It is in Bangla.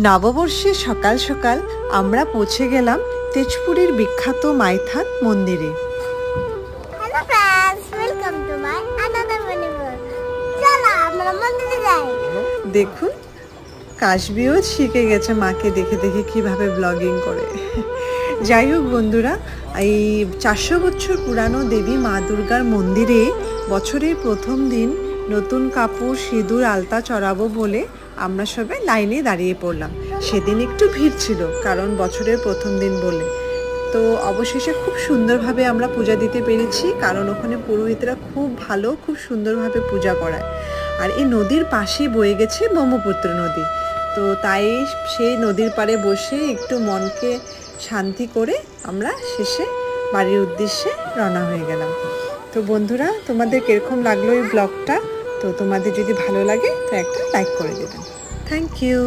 নববর্ষে সকাল সকাল আমরা পৌঁছে গেলাম তেজপুরের বিখ্যাত মাইথান মন্দিরে। Hello friends, welcome to my another video. চলো আমরা মন্দিরে যাই। দেখুন কাশবিও শিখে গেছে মাকে দেখে দেখে কিভাবে ব্লগিং করে। যাই হোক বন্ধুরা, এই 400 বছর পুরানো দেবী মা দুর্গার মন্দিরে বছরের প্রথম দিন নতুন কাপড় সিঁদুর আলতা চড়াবো বলে আমরা সবাই লাইনে দাঁড়িয়ে পড়লাম। সেদিন একটু ভিড় ছিল কারণ বছরের প্রথম দিন বলে। তো অবশেষে খুব সুন্দরভাবে আমরা পূজা দিতে পেরেছি, কারণ ওখানে পুরোহিতরা খুব সুন্দরভাবে পূজা করায়। আর এই নদীর পাশে বয়ে গেছে ব্রহ্মপুত্র নদী, তো তাই সেই নদীর পাড়ে বসে একটু মনকে শান্তি করে আমরা শেষে বাড়ির উদ্দেশ্যে রওনা হয়ে গেলাম। তো বন্ধুরা, তোমাদের কিরকম লাগলো এই ব্লগটা? তো তোমাদের যদি ভালো লাগে তো একটা লাইক করে দেবেন। Thank you.